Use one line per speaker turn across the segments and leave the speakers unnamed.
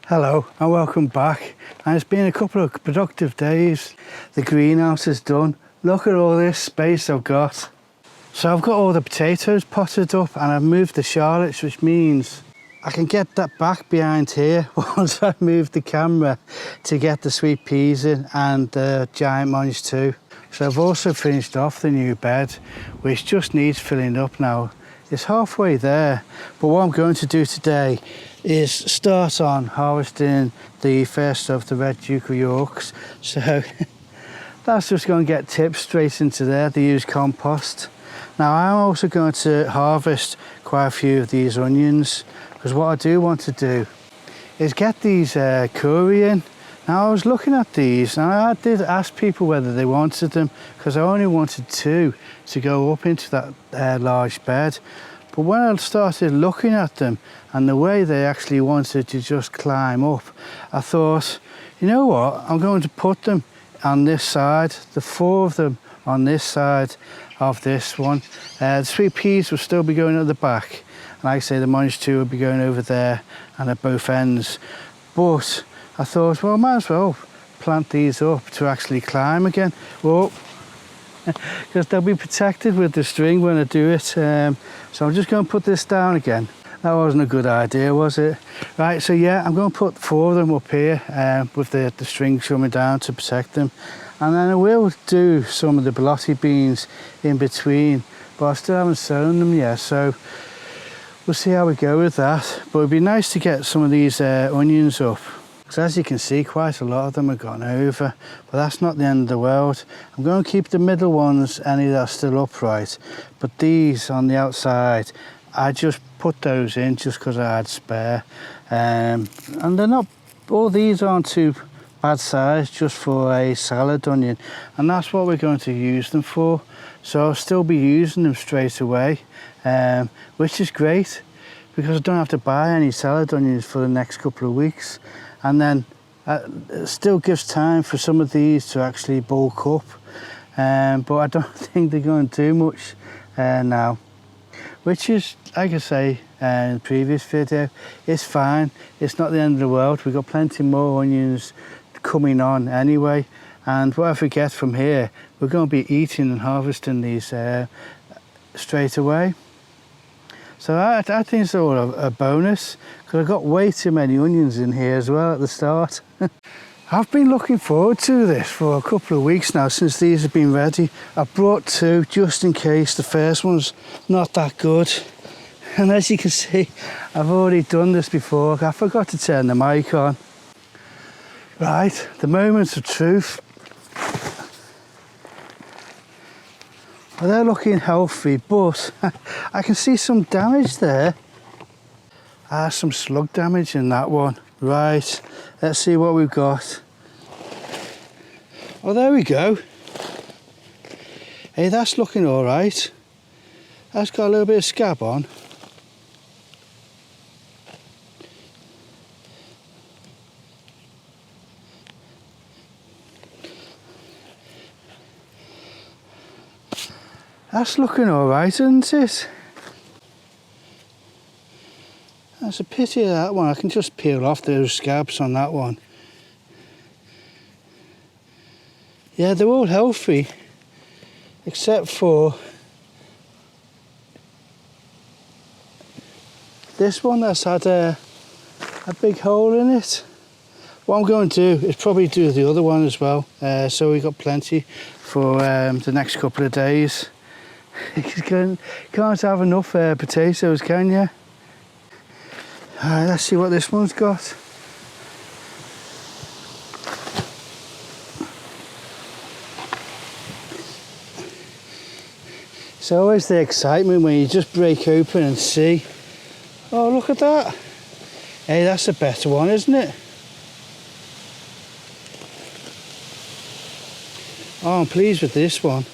Hello and welcome back. And it's been a couple of productive days. The greenhouse is done. Look at all this space I've got. So I've got all the potatoes potted up and I've moved the Charlottes, which means I can get that back behind here once I move the camera to get the sweet peas in and the giant mange too. So I've also finished off the new bed, which just needs filling up now. It's halfway there, but what I'm going to do today is start on harvesting the first of the Red Duke of Yorks. So that's just going to get tipped straight into there to use compost. Now I'm also going to harvest quite a few of these onions, because what I do want to do is get these curry in. Now I was looking at these and I did ask people whether they wanted them, because I only wanted two to go up into that large bed. But when I started looking at them and the way they actually wanted to just climb up, I thought, you know what, I'm going to put them on this side, the four of them on this side of this one. The sweet peas will still be going at the back. And like I say, the mange too will be going over there and at both ends. But I thought, well, I might as well plant these up to actually climb again. Well, because they'll be protected with the string when I do it. So I'm just going to put this down again. That wasn't a good idea, was it? Right, so yeah, I'm going to put four of them up here with the string coming down to protect them. And then I will do some of the Belotti beans in between, but I still haven't sown them yet. So we'll see how we go with that. But it'd be nice to get some of these onions up. Because as you can see, quite a lot of them have gone over, but that's not the end of the world. I'm going to keep the middle ones, any that are still upright, but these on the outside, I just put those in just because I had spare. And they're not, all these aren't too bad size, just for a salad onion, and that's what we're going to use them for. So I'll still be using them straight away, which is great, because I don't have to buy any salad onions for the next couple of weeks. And then it still gives time for some of these to actually bulk up, but I don't think they're going to do much now, which is, like I say in the previous video, it's fine. It's not the end of the world. We've got plenty more onions coming on anyway, and what I get from here, we're going to be eating and harvesting these straight away. So I think it's all a bonus, because I've got way too many onions in here as well at the start. I've been looking forward to this for a couple of weeks now, since these have been ready. I've brought two just in case the first one's not that good. And as you can see, I've already done this before. I forgot to turn the mic on. Right, the moments of truth. Well, they're looking healthy, but I can see some damage there. Some slug damage in that one. Right, let's see what we've got. Oh, there we go. Hey, that's looking all right. That's got a little bit of scab on. That's looking all right, isn't it? That's a pity of that one. I can just peel off those scabs on that one. Yeah, they're all healthy, except for this one that's had a big hole in it. What I'm going to do is probably do the other one as well. So we've got plenty for the next couple of days. You can't have enough potatoes, can you? Alright, let's see what this one's got. It's always the excitement when you just break open and see. Oh, look at that. Hey, that's a better one, isn't it? Oh, I'm pleased with this one.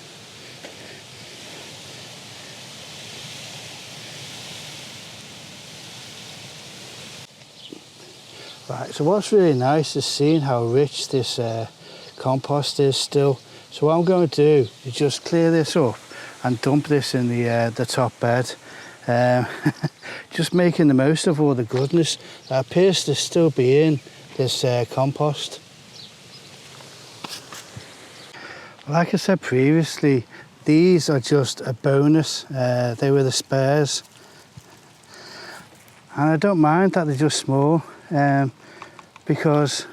Right, so what's really nice is seeing how rich this compost is still. So what I'm going to do is just clear this up and dump this in the top bed. just making the most of all the goodness that appears to still be in this compost. Like I said previously, these are just a bonus. They were the spares. And I don't mind that they're just small, because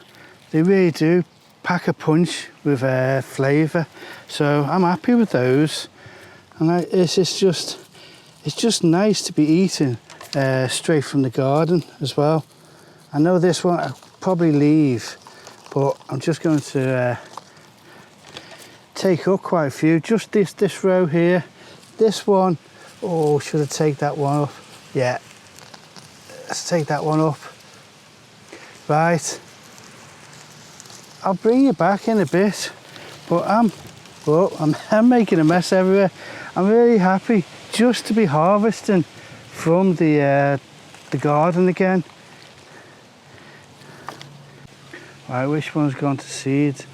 they really do pack a punch with flavour. So I'm happy with those. And it's just nice to be eating straight from the garden as well. I know this one I'll probably leave, but I'm just going to take up quite a few. Just this row here. This one, oh, should I take that one up? Yeah, let's take that one up. Right, I'll bring you back in a bit, but I'm making a mess everywhere. I'm really happy just to be harvesting from the garden again. Right, which one's gone to seed?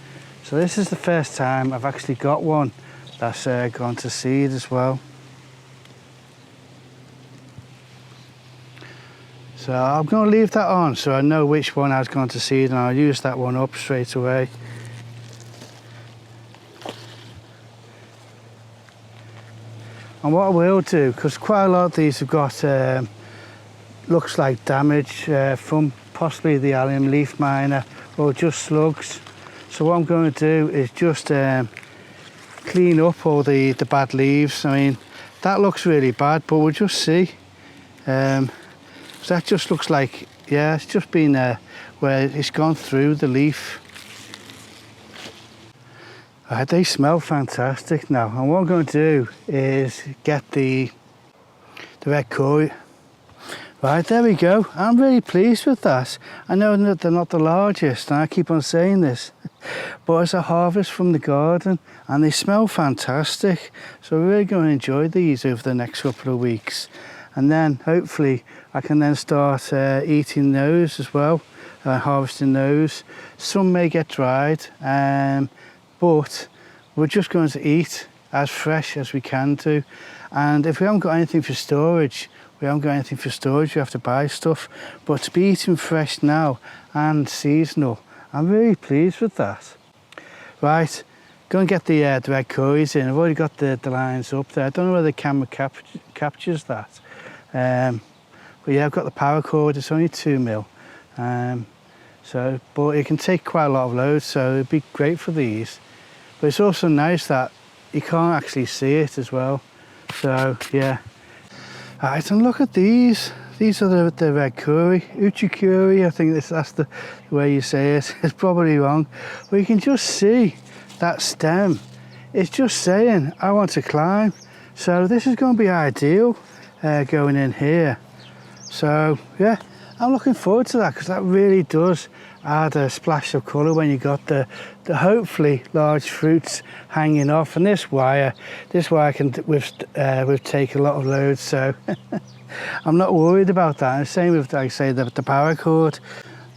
So this is the first time I've actually got one that's gone to seed as well. So I'm going to leave that on so I know which one has gone to seed, and I'll use that one up straight away. And what I will do, because quite a lot of these have got looks like damage from possibly the allium leaf miner or just slugs. So what I'm going to do is just clean up all the bad leaves. I mean, that looks really bad, but we'll just see. So that just looks like, yeah, it's just been where it's gone through the leaf. Right, they smell fantastic now. And what I'm going to do is get the red curry. Right, there we go. I'm really pleased with that. I know that they're not the largest, and I keep on saying this, but it's a harvest from the garden and they smell fantastic. So we're really going to enjoy these over the next couple of weeks. And then hopefully I can then start eating those as well, harvesting those. Some may get dried, but we're just going to eat as fresh as we can do. And if we haven't got anything for storage, we have to buy stuff. But to be eating fresh now and seasonal, I'm really pleased with that. Right, go and get the red curries in. I've already got the lines up there. I don't know whether the camera captures that. But yeah, I've got the paracord, it's only 2mm. But it can take quite a lot of loads, so it'd be great for these. But it's also nice that you can't actually see it as well. So yeah. Alright, and look at these. These are the red curry, uchikuri, I think that's the way you say it. It's probably wrong. But you can just see that stem. It's just saying, I want to climb. So this is going to be ideal going in here. So yeah, I'm looking forward to that, because that really does add a splash of colour when you got the hopefully large fruits hanging off. And this wire can take a lot of loads, so I'm not worried about that. And the same with, like I say, the paracord.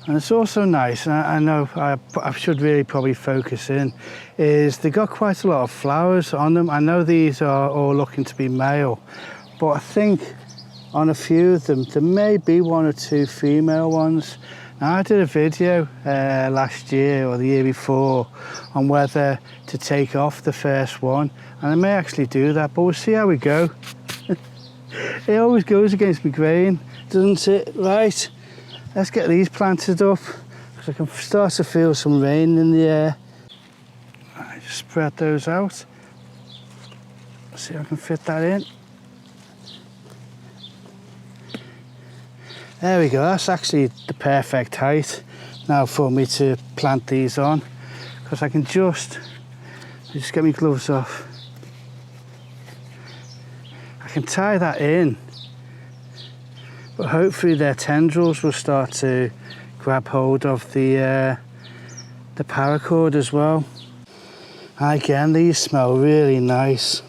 And it's also nice, and I know I should really probably focus in, is they got quite a lot of flowers on them. I know these are all looking to be male, but I think on a few of them there may be 1 or 2 female ones. Now, I did a video last year or the year before on whether to take off the first one, and I may actually do that, but we'll see how we go. It always goes against my grain, doesn't it? Right, let's get these planted up, because I can start to feel some rain in the air. Right, just spread those out. See if I can fit that in. There we go, that's actually the perfect height now for me to plant these on, because I can just get my gloves off. I can tie that in, but hopefully their tendrils will start to grab hold of the paracord as well. And again, these smell really nice.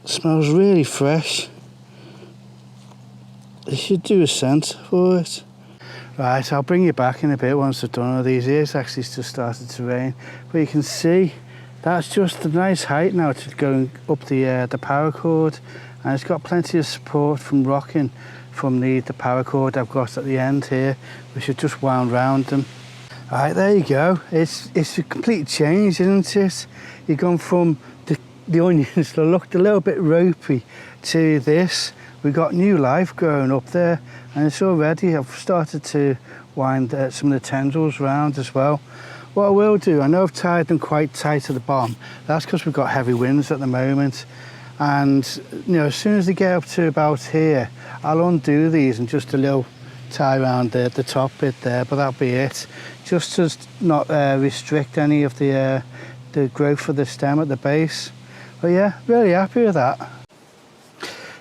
It smells really fresh. They should do a scent for it. Right, I'll bring you back in a bit once I've done all these. It's actually just started to rain, but you can see that's just a nice height now to going up the paracord, and it's got plenty of support from rocking from the paracord I've got at the end here, which is just wound round them. Alright, there you go. It's a complete change, isn't it? You've gone from the onions that looked a little bit ropey to this. We've got new life growing up there, and it's already, I've started to wind some of the tendrils round as well. What I will do, I know I've tied them quite tight at the bottom. That's because we've got heavy winds at the moment. And you know, as soon as they get up to about here, I'll undo these and just a little tie around the top bit there, but that'll be it. Just to not restrict any of the growth of the stem at the base. But yeah, really happy with that.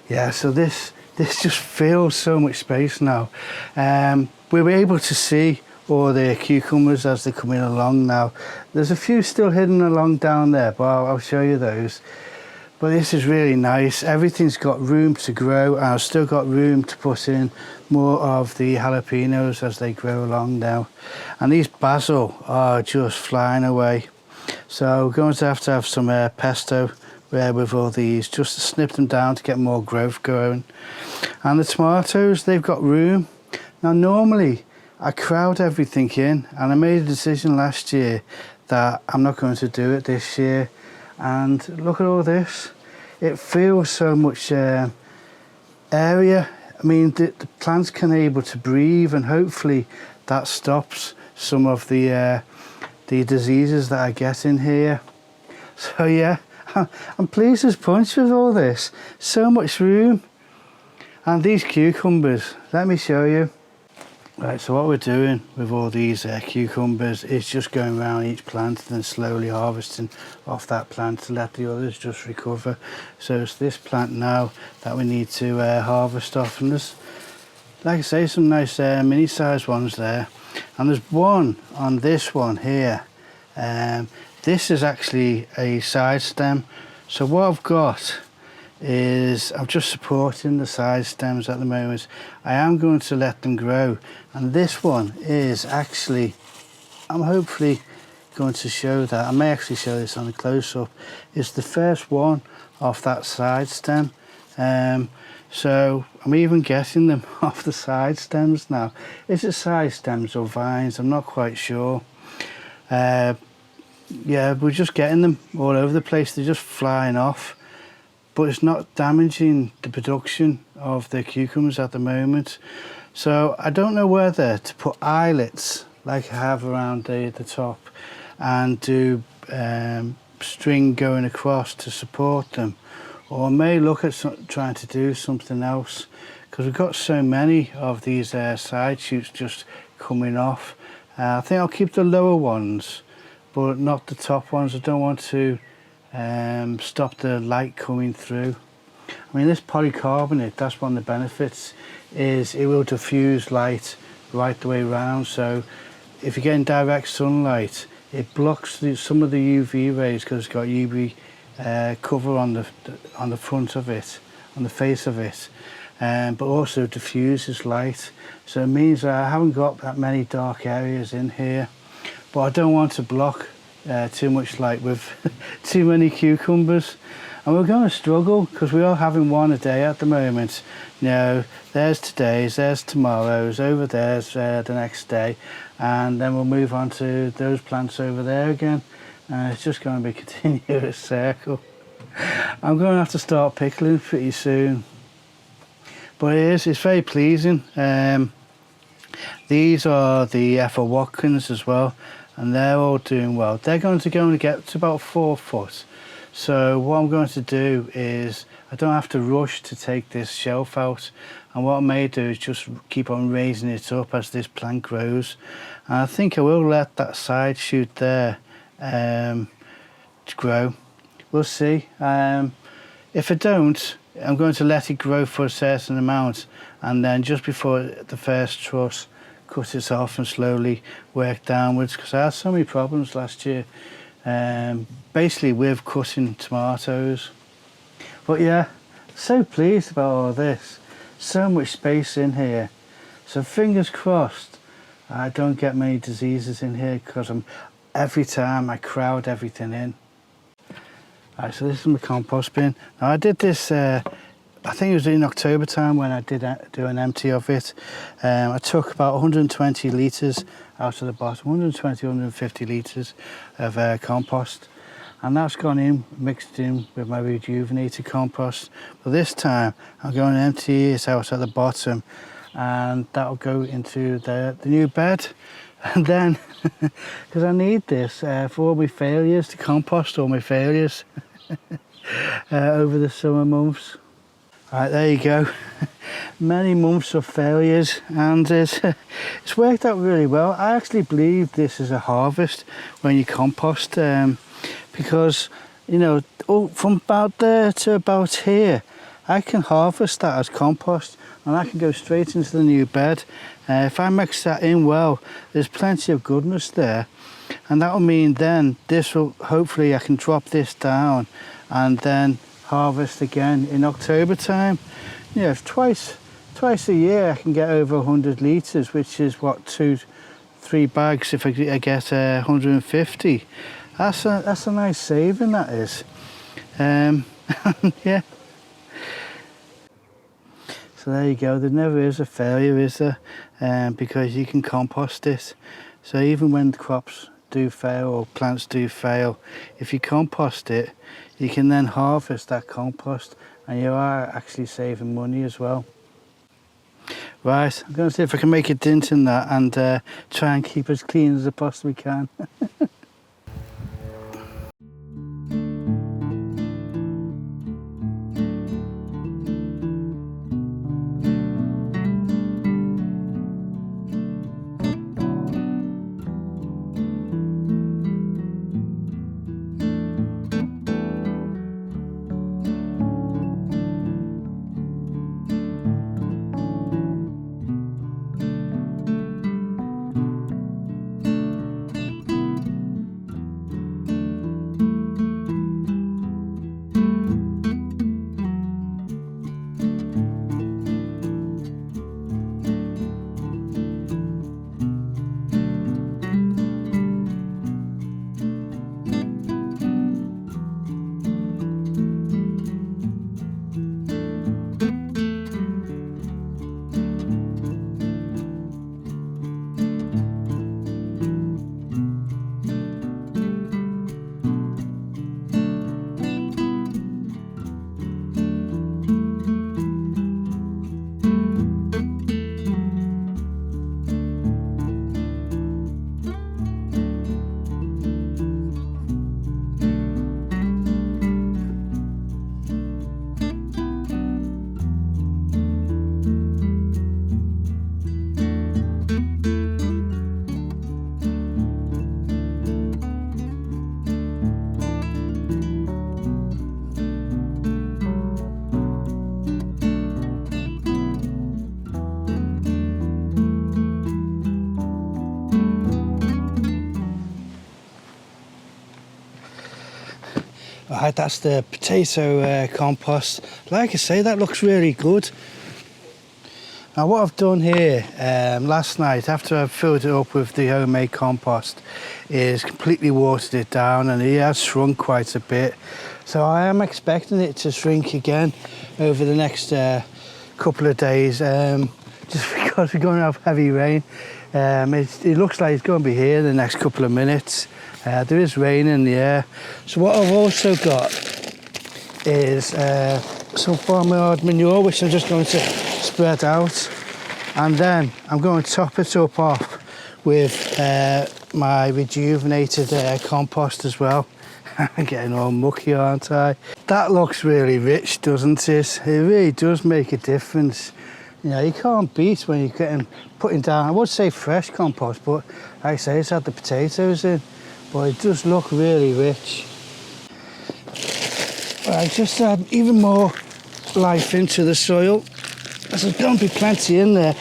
Yeah, so this just fills so much space now. We were able to see all the cucumbers as they're coming along now. There's a few still hidden along down there, but I'll show you those. But this is really nice. Everything's got room to grow, and I've still got room to put in more of the jalapenos as they grow along now. And these basil are just flying away. So we're going to have some pesto with all these, just to snip them down to get more growth going. And the tomatoes, they've got room. Now normally I crowd everything in, and I made a decision last year that I'm not going to do it this year. And look at all this. It feels so much area. I mean, the plants can able to breathe, and hopefully that stops some of the diseases that I get in here. So yeah, I'm pleased as punch with all this. So much room. And these cucumbers, let me show you. Right, so what we're doing with all these cucumbers is just going around each plant and then slowly harvesting off that plant to let the others just recover. So it's this plant now that we need to harvest off, and there's, like I say, some nice mini sized ones there. And there's one on this one here. This is actually a side stem. So what I've got is I'm just supporting the side stems at the moment. I am going to let them grow, and this one is actually, I'm hopefully going to show that, I may actually show this on a close-up, it's the first one off that side stem. So I'm even getting them off the side stems now. Is it side stems or vines? I'm not quite sure. Yeah, we're just getting them all over the place. They're just flying off. But it's not damaging the production of the cucumbers at the moment. So I don't know whether to put eyelets like I have around the top and do string going across to support them, or I may look at trying to do something else, because we've got so many of these side shoots just coming off. I think I'll keep the lower ones but not the top ones. I don't want to stop the light coming through. I mean, this polycarbonate, that's one of the benefits, is it will diffuse light right the way around. So if you're getting direct sunlight, it blocks some of the UV rays because it's got UV cover on the front of it, on the face of it, but also diffuses light. So it means that I haven't got that many dark areas in here, but I don't want to block too much light with too many cucumbers. And we're going to struggle because we are having one a day at the moment. You know, there's today's, there's tomorrow's, over there's the next day, and then we'll move on to those plants over there again. And it's just going to be a continuous circle. I'm going to have to start pickling pretty soon. But it's very pleasing. These are the Ethel Watkins as well, and they're all doing well. They're going to go and get to about 4 foot. So what I'm going to do is, I don't have to rush to take this shelf out, and what I may do is just keep on raising it up as this plant grows. And I think I will let that side shoot there to grow. We'll see. If I don't, I'm going to let it grow for a certain amount, and then just before the first truss, cut it off and slowly work downwards, because I had so many problems last year basically with cutting tomatoes. But yeah, so pleased about all this. So much space in here. So fingers crossed I don't get many diseases in here, because every time I crowd everything in. Right, so this is my compost bin. Now I did this I think it was in October time when I did do an empty of it. I took about 120 litres out of the bottom, 120, 150 litres of compost. And that's gone in, mixed in with my rejuvenated compost. But this time I'm going to empty it out at the bottom, and that'll go into the new bed. And then, because I need this for all my failures, to compost all my failures over the summer months. Right, there you go. Many months of failures, and it's worked out really well. I actually believe this is a harvest when you compost, because, you know, from about there to about here, I can harvest that as compost, and I can go straight into the new bed. If I mix that in well, there's plenty of goodness there, and that'll mean then this will, hopefully I can drop this down and then harvest again in October time. You know, twice a year I can get over 100 litres, which is what, 2-3 bags if I get 150. That's a nice saving, that is. Yeah. So there you go. There never is a failure, is there? Because you can compost it. So even when crops do fail or plants do fail, if you compost it, you can then harvest that compost, and you are actually saving money as well. Right, I'm going to see if I can make a dent in that and try and keep as clean as I possibly can. Right, that's the potato compost. Like I say, that looks really good. Now what I've done here last night, after I've filled it up with the homemade compost, is completely watered it down, and it has shrunk quite a bit. So I am expecting it to shrink again over the next couple of days, just because we're going to have heavy rain. It looks like it's going to be here in the next couple of minutes. There is rain in the air. So what I've also got is some farmyard manure, which I'm just going to spread out, and then I'm going to top it up off with my rejuvenated compost as well. I'm getting all mucky, aren't I? That looks really rich, doesn't it? It really does make a difference. You know, you can't beat when you're putting down, I would say fresh compost, but like I say, it's had the potatoes in, but it does look really rich. Right, just to add even more life into the soil, as there's going to be plenty in there,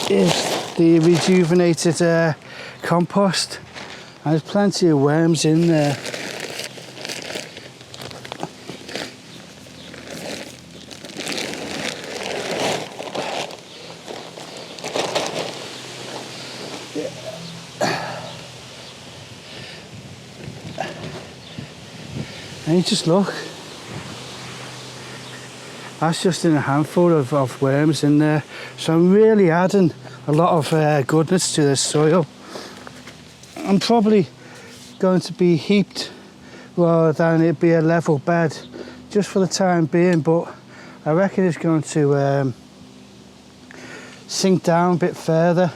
is the rejuvenated compost. And there's plenty of worms in there. And you just look. That's just in a handful of worms in there. So I'm really adding a lot of goodness to this soil. I'm probably going to be heaped rather than it be a level bed just for the time being, but I reckon it's going to sink down a bit further,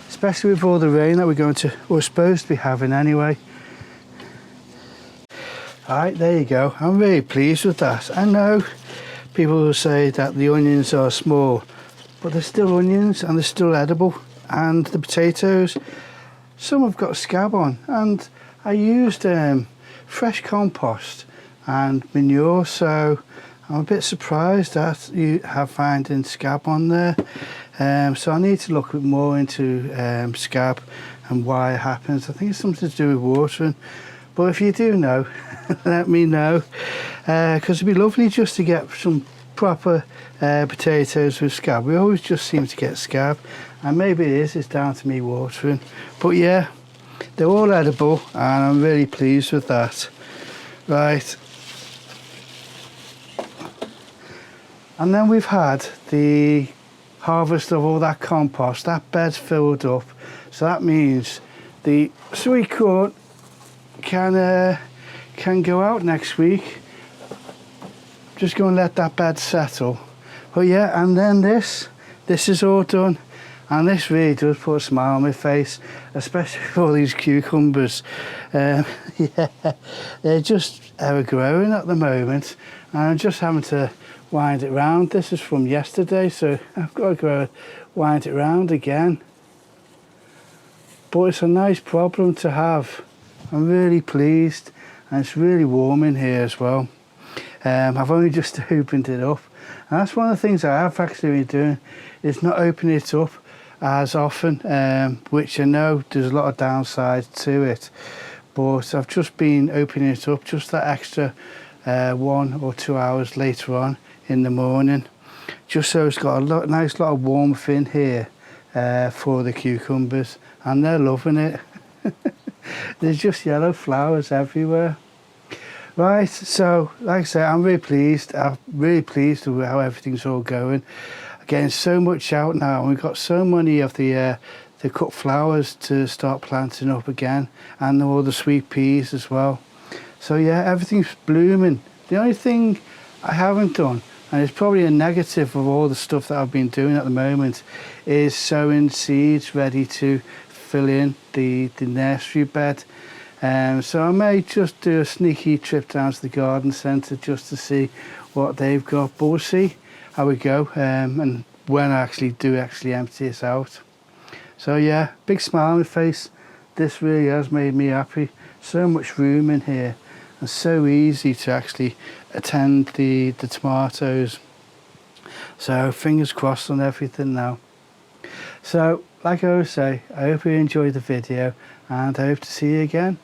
especially with all the rain that we're supposed to be having anyway. Alright, there you go. I'm really pleased with that. I know people will say that the onions are small, but they're still onions and they're still edible. And the potatoes, some have got scab on, and I used fresh compost and manure, so I'm a bit surprised that you have finding scab on there. So I need to look more into scab and why it happens. I think it's something to do with watering, but if you do know, let me know, because it'd be lovely just to get some proper potatoes with scab. We always just seem to get scab, and maybe it's down to me watering, but yeah, they're all edible and I'm really pleased with that. Right, and then we've had the harvest of all that compost. That bed's filled up, so that means the sweet corn can go out next week. Just going to let that bed settle. But yeah, and then this is all done, and this really does put a smile on my face, especially for all these cucumbers. Yeah, they're just ever growing at the moment, and I'm just having to wind it round. This is from yesterday, so I've got to wind it round again. But it's a nice problem to have. I'm really pleased, and it's really warm in here as well. I've only just opened it up, and that's one of the things I have actually been doing, is not opening it up as often, which I know there's a lot of downside to it, but I've just been opening it up just that extra 1 or 2 hours later on in the morning, just so it's got a nice lot of warmth in here for the cucumbers, and they're loving it. There's just yellow flowers everywhere. Right, so like I say, I'm really pleased. I'm really pleased with how everything's all going. Getting so much out now, and we've got so many of the cut flowers to start planting up again, and all the sweet peas as well. So yeah, everything's blooming. The only thing I haven't done, and it's probably a negative of all the stuff that I've been doing at the moment, is sowing seeds ready to fill in the nursery bed. So I may just do a sneaky trip down to the garden centre just to see what they've got, but we'll see how we go, and when I actually empty this out. So yeah, big smile on my face. This really has made me happy. So much room in here, and so easy to actually attend the tomatoes. So fingers crossed on everything now. So like I always say, I hope you enjoyed the video, and I hope to see you again.